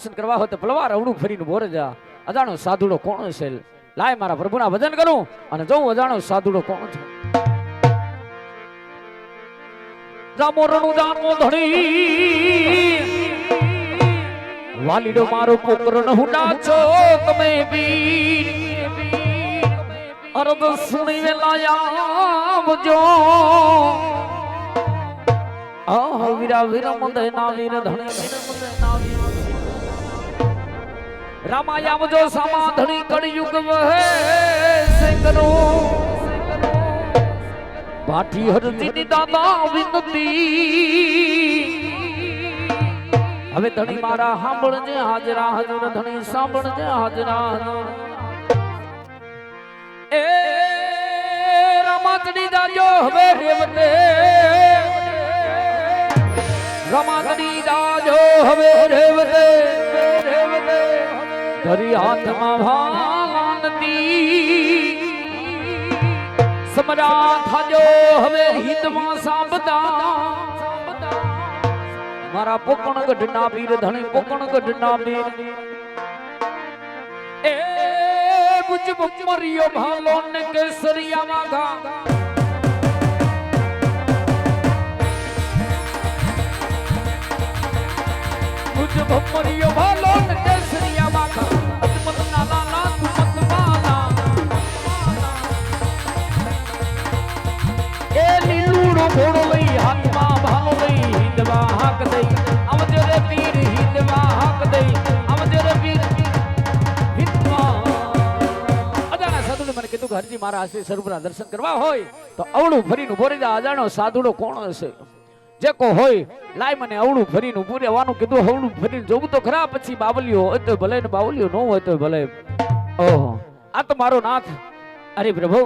દર્શન કરવા હોય તો પલવાર અવળું ફરીને બોરે જા અજાણો સાધુડો કોણ છે લાય મારા પ્રભુના ભજન કરું અને જોઉં અજાણો સાધુડો કોણ છે જામો રણુ જામો ધણી વાલીડો મારો પોકરણ હુડા છો તમે બી અરદ સુણી વેલા આવજો આહ વીરા વીરા મંદે ના વીર ધણી રામાય આવજો સામા ધણી કળયુગ વહે સેંગનો ભાઠી હરતી દાદા વિનતી હવે ધણી મારા સાંભળજે હાજરા હાજર ધણી સાંભળજે હાજરા એ રમાતડી દાજો હવે રેવતે રમાતડી દાજો હવે રેવતે ધરી હાથમાં ભાલાનતી સમરા થાજો હવે હિતમાં સાંભળતા મારા પોકણ ગઢના વીર ધણી પોકણ ગઢના વીર એ બુજ બમરિયો ભાલો ને કેસરિયા માગા બુજ બમરિયો ભાલો ને કેસરિયા માગા અજમત નાલા ના તુમત વાલા એ લીલુડો ઘોડો લઈ હાથમાં ભાલો લઈ હિંદવા હાક દઈ આવજે રે પીર હિંદવા હાક દઈ આવજે રે પીર હિંદવા અજાણા સાધુને મને કીધું કે હરજી મારા આશ્રી સ્વરૂપના દર્શન કરવા હોય તો અવળું ફરીને ઉભો રહી જા અજાણો સાધુડો કોણ હશે જે કો હોય લાય મને અવળું ફરીને ઉભું રહેવાનું કીધું અવળું ફરીને જોવું તો ખરા પછી બાવલીઓ હોય તો ભલે ને બાવલીઓ ન હોય તો ભલે ઓહો આ તો મારો નાથ અરે પ્રભુ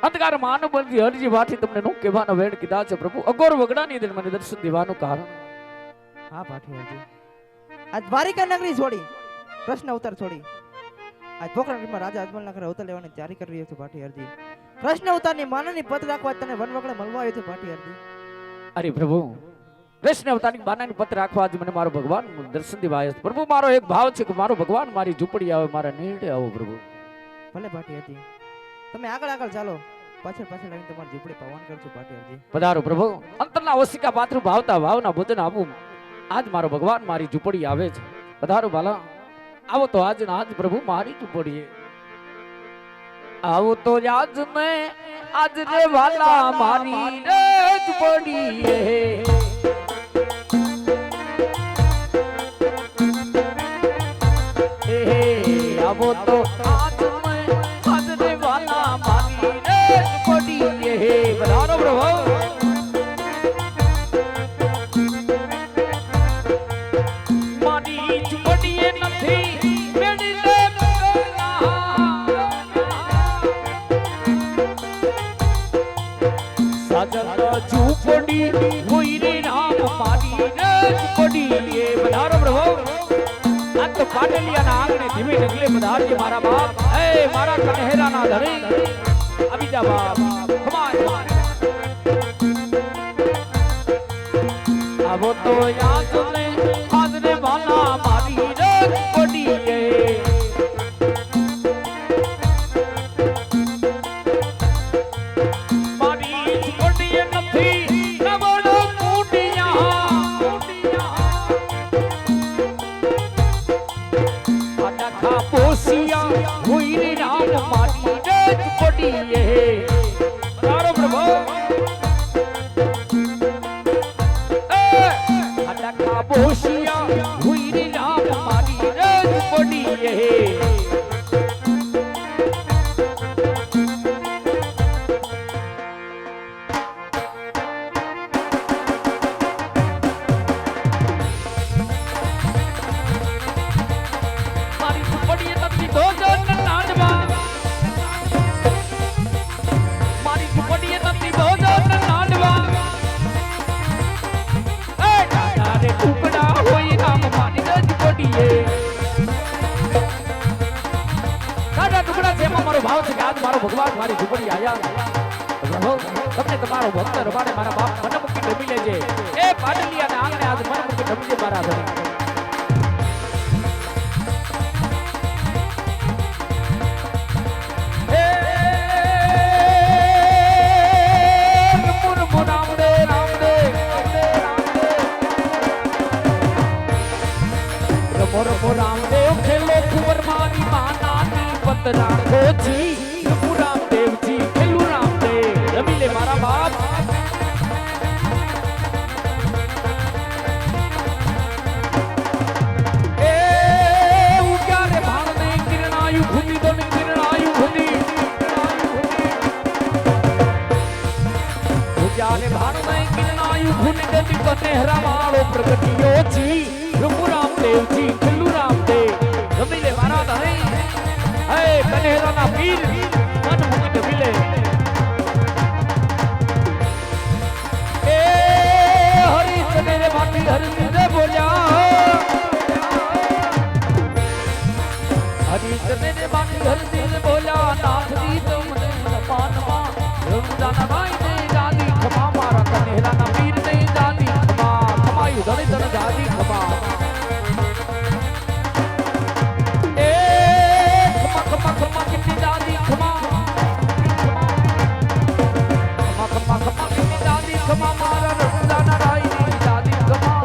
અંધકાર માનવ બનતી હરજી વાથી તમને નું કહેવાનો વેણ કીધા છે પ્રભુ અગોર વગડાની અંદર મને દર્શન દેવાનું કારણ હા પાઠી હરજી આ દ્વારિકા નગરી છોડી કૃષ્ણ અવતાર છોડી આજ પોખરણમાં રાજા અજમલના ઘરે અવતાર લેવાની તૈયારી કરી રહ્યો છું પાઠી હરજી કૃષ્ણ અવતારની માનની પદ રાખવા તને વનવગડે મળવા આવ્યો છું પાઠી હરજી અરે પ્રભુ કૃષ્ણ અવતારની બાનાની પત્ર રાખવા આજ મને મારો ભગવાન દર્શન દેવા આવ્યો પ્રભુ મારો એક ભાવ છે કે મારો ભગવાન મારી ઝૂંપડી આવે મારા નીડે આવો પ્રભુ ભલે પાઠી હરજી તમે આગળ આગળ ચાલો પાછળ પાછળ આવીને તમારી ઝૂંપડી પવન કરજો પાઠી હરજી પધારો પ્રભુ અંતરના ઓસિકા પાત્ર ભાવતા ભાવના ભોજન આપું આજ મારો ભગવાન મારી ઝૂંપડી આવે છે પધારો બાલા આવો તો આજ ના આજ પ્રભુ મારી ઝૂંપડીએ આવો તો આજ ને આજ રે વાલા મારી રે ઝૂંપડીએ આવો તો આજ ને આજ રે વાલા મારી રે ઝૂંપડીએ પધારો પ્રભુ ઝૂંપડી હોય રે રામ મારી રે ઝૂંપડી એ પધારો પ્રભુ આ તો પાટલિયાના આંગણે ધીમે ઢગલે પધારજે મારા બાપ એ મારા કન્હેરાના ધણી અબીજા બાપ ખમાય આવો તો યાદ ને હાજરે વાલા મારી રે ઝૂંપડી એ ભગવાન મારી ઝૂંપડી આયા પ્રભુ તમને તમારો ભક્ત રબાડે મારા બાપ મને મૂકી ડમી લેજે એ પાટલિયાના આંગણે આજ મને મૂકી ડમીજે મારા ધણી કાલે ભાણ નહીં કિરણાયુ ખૂન દેતી કનેહરા વાળો પ્રગટિયો જી પ્રભુ રામદેવજી ખિલ્લુ રામદેવ જમીલે મારા ધણી હે કનેહરાના પીર મન મુકિત મિલે એ હરી કનેરે માટી હરી રે બોલ્યા હરી કનેરે માટી હરી રે બોલ્યા નાથ દી તો મને પાનમાં રમજાના ભાઈ ને દાદી ખમા મારા કનેહરાના પીર ને દાદી ખમા ખમાયું ધણી ધણ દાદી ખમા એ ખમા ખમા ખમા કિતની દાદી ખમા ખમા ખમા ખમા કિતની દાદી ખમા મારા રમજાના ભાઈ ને દાદી ખમા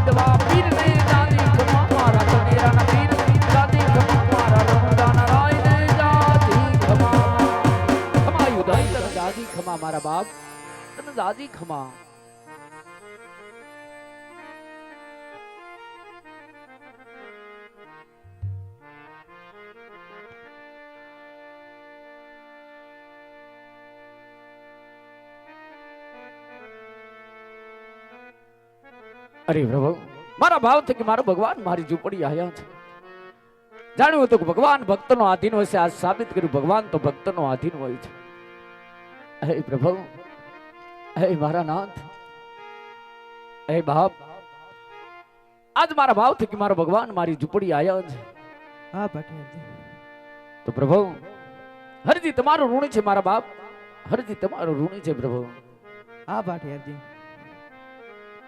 દવા પીર ને દાદી ખમા મારા કનેહરાના પીર ને દાદી ખમા મારા રમજાના ભાઈ ને દાદી ખમા ખમાયું ધણી ધણ દાદી ખમા મારા બાપ તને દાદી ખમા અરે પ્રભુ મારા ભાવ થી કે મારો ભગવાન મારી ઝૂંપડી આયા છે જાણ્યું હતું કે ભગવાન ભક્તનો આધીન હોય છે આજ સાબિત કર્યું ભગવાન તો ભક્તનો આધીન હોય છે હે પ્રભુ હે મારા નાથ હે બાપ આજ મારા ભાવ થી કે મારો ભગવાન મારી ઝૂંપડી આયા છે હા પાટીયાજી તો પ્રભુ હરજી તમારો ઋણી છે મારા બાપ હરજી તમારો ઋણી છે પ્રભુ હા પાટીયાજી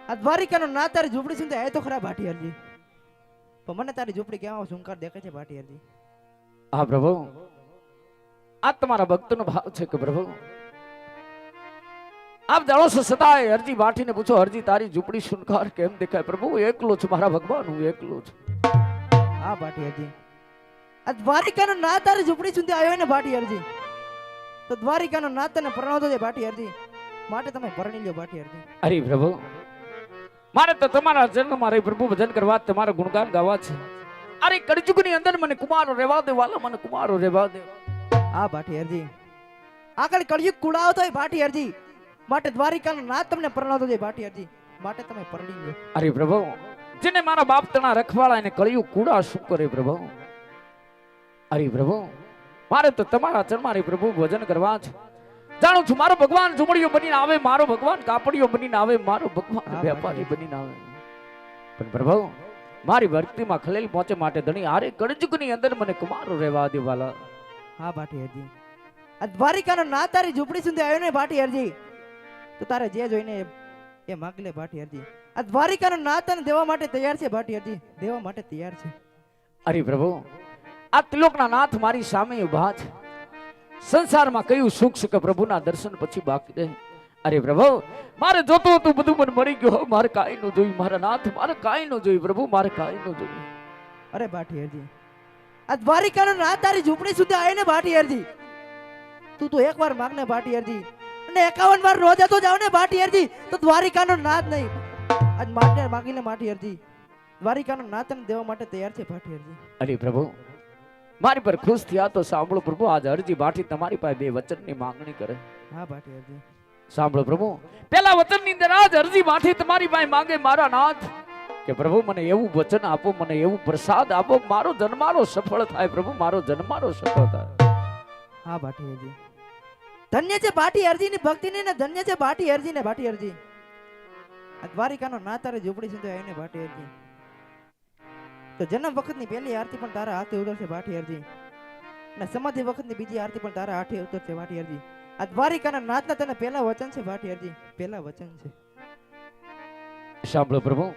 આ દ્વારિકાનો ના તારી ઝૂંપડી છે એ તો ખરા પાટીયાજી પણ મને તારી ઝૂંપડી કેવા સુંકાર દેખાય છે પાટીયાજી હા પ્રભુ આ તમારા ભક્તનો ભાવ છે કે પ્રભુ આપ જાણો છો સતાય હરજી બાઠીને પૂછો હરજી તારી ઝૂંપડી સુનકાર કેમ દેખાય પ્રભુ હું એકલો છું મારા ભગવાન હું એકલો છું હા પાટીયાજી આ દ્વારિકાનો ના તારી ઝૂંપડી સુધી આવ્યો ને પાટીયાજી તો દ્વારિકાનો ના તને પરણાવતો છે પાટીયાજી માટે તમે પરણી લ્યો પાટીયાજી અરે પ્રભુ મારે તો તમારા જન્મમાં રહી પ્રભુ ભજન કરવા તમારા ગુણગાન ગાવા છે અરે કળજુગની અંદર મને કુમારો રહેવા દે વાલા મને કુમારો રહેવા દે હા પાટીયાજી આગળ કળયુગ કુડાવતો હોય પાટીયાજી માટે દ્વારિકાનો ના તમને પરણાવતો છે પાટીયાજી માટે તમે પરણી લ્યો અરે પ્રભુ જેને મારા બાપ તણા રખવાળા એને કળિયુગ કુડા શું કરે પ્રભુ અરે પ્રભુ મારે તો તમારા ચરણમાં રે પ્રભુ ભજન કરવા છે જાણું છું મારો ભગવાન ઝુમડીઓ બનીને આવે મારો ભગવાન કાપડીઓ બનીને આવે મારો ભગવાન વેપારી બનીને આવે પણ પ્રભુ મારી ભક્તિમાં ખલેલ પહોંચે માટે ધણી આરે કળજુગની અંદર મને કુમારો રહેવા દેવાલા હા પાટીયાજી આ દ્વારિકાનો ના તારી ઝૂંપડી સુધી આવ્યો ને પાટીયાજી તો તારે જે જોઈને એ માગ લે પાટીયાજી આ દ્વારિકાનો ના તને દેવા માટે તૈયાર છે પાટીયાજી દેવા માટે તૈયાર છે અરે પ્રભુ આ ત્રિલોકના નાથ મારી સામે ઉભા છે સંસારમાં કયું સુખ છે કે પ્રભુના દર્શન પછી બાકી રહે અરે પ્રભુ મારે જોતું હતું બધું મને મળી ગયું મારે કાંઈ ન જોયું મારા નાથ મારે કાંઈ ન જોયું પ્રભુ મારે કાંઈ ન જોયું અરે પાટીયાજી આ દ્વારિકાનો ના તારી ઝૂંપડી સુધી આવે ને પાટીયાજી તું તો એકવાર માગ ને પાટીયાજી અને 51 વાર રોજ તો જાવ ને પાટીયાજી તો દ્વારિકાનો નાદ નહીં આજ માટે માગી લે પાટીયાજી દ્વારિકાનો નાદ તને દેવા માટે તૈયાર છે પાટીયાજી અરે પ્રભુ મારી પર ખુશ થયા તો સાંભળો પ્રભુ આજ અરજી બાઠી તમારી પાસે બે વચનની માંગણી કરે હા પાટીયાજી સાંભળો પ્રભુ પેલા વચનની અંદર આજ અરજી બાઠી તમારી પાસે માંગે મારા નાથ કે પ્રભુ મને એવું વચન આપો મને એવું પ્રસાદ આપો મારો જન્મારો સફળ થાય પ્રભુ મારો જન્મારો સફળ થાય હા પાટીયાજી ધન્ય છે પાટીયાજી ની ભક્તિ ને ધન્ય છે પાટીયાજી ને પાટીયાજી આ દ્વારિકાનો ના તારે ઝૂંપડી સુધી આવીને પાટીયાજી તો જન્મ વખતની પહેલી આરતી પણ તારા હાથે ઉતરશે પાટીયાજી અને સમાધિ વખતની બીજી આરતી પણ તારા હાથે ઉતરશે પાટીયાજી આ દ્વારિકાના નાથના તને પહેલા વચન છે પાટીયાજી પહેલા વચન છે સાંભળો પ્રભુ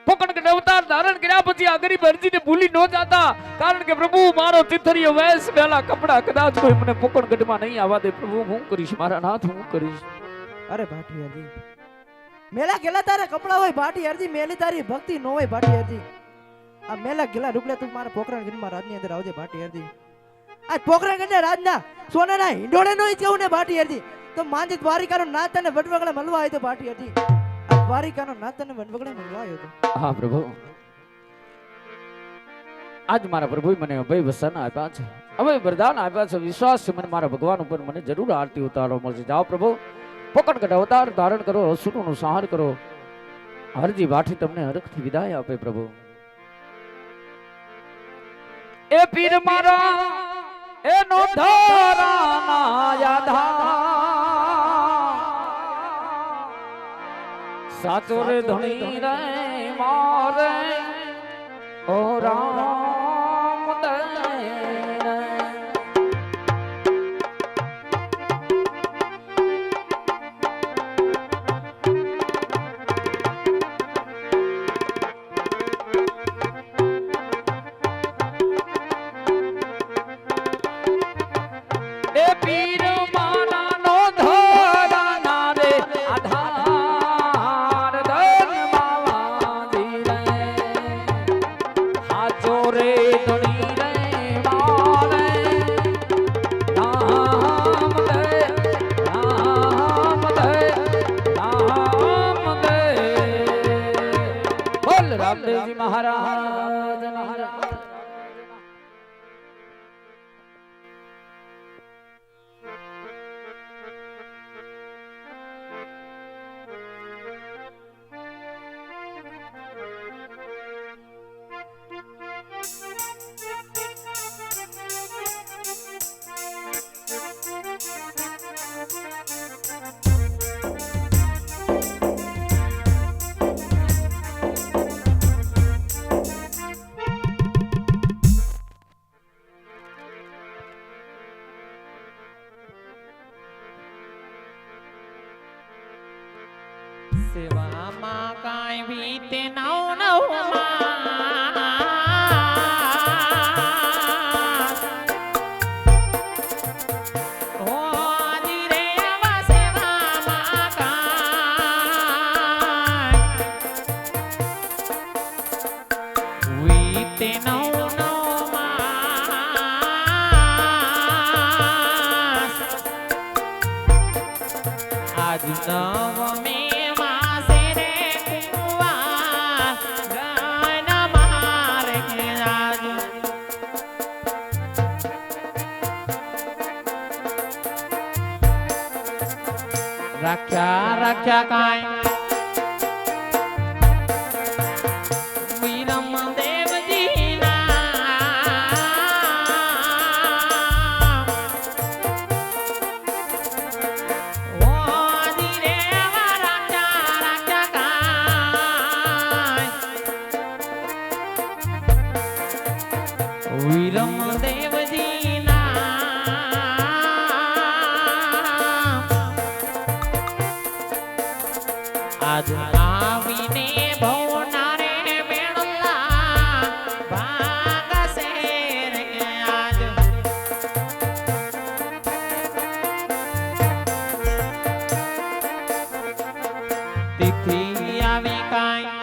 પોકણ અવતાર ધારણ કર્યા પછી આ ગરીબ અરજીને ભૂલી ન જાતા કારણ કે પ્રભુ મારો તિથરીયો વેશ પહેલા કપડા કદાચ કોઈ મને પોકણ ગઢમાં નહીં આવવા દે પ્રભુ હું કરીશ મારા નાથ હું કરીશ અરે પાટીયાજી મેલા ગેલા તારા કપડા હોય પાટીયાજી મેલી તારી ભક્તિ ન હોય પાટીયાજી આ મેલા ગેલા રૂપલે તું મારા પોકરણ ગઢમાં રાજની અંદર આવજે પાટીયાજી આ પોકરણ ગઢના રાજના સોનાના હિંડોળે નો કેવું ને પાટીયાજી તો માંજી દ્વારિકાનો નાથ તને વડવગડે મળવા આવ્યો તો પાટીયાજી આ દ્વારિકાનો નાથ તને વડવગડે મળવા આવ્યો તો હા પ્રભુ આજ મારા પ્રભુએ મને અભય વસન આપ્યા છે હવે વરદાન આપ્યા છે, વિશ્વાસ છે મને મારા ભગવાન ઉપર, મને જરૂર આરતી ઉતારો મળશે. જાઓ પ્રભુ, પોકણગઢ અવતાર ધારણ કરો, અસુરોનો સંહાર કરો. હરજી ભાઠી તમને હરખથી વિદાય આપે પ્રભુ. એ પીર મારા એનો ધારાના યાધા સાચો રે ધણી રે મારે ઓ રામ દે રામદેવજી મહારાજ મહારાજ. સેવામાં કાંઈ વીતે નવ નવમાં હો ધીરે આવા સેવામાં કાંઈ વીતે નવ નવમાં આજ નવ મે રાખ્યા રાખ્યા કાંઈ વિરમ દેવજીના ઓ ધીરે રાખ્યા રાખ્યા કાંઈ વિરમ દેવજીના આજ આવીને ભવનારે મેળલા ભાગશે રે આજ તિથિ આવી કાંઈ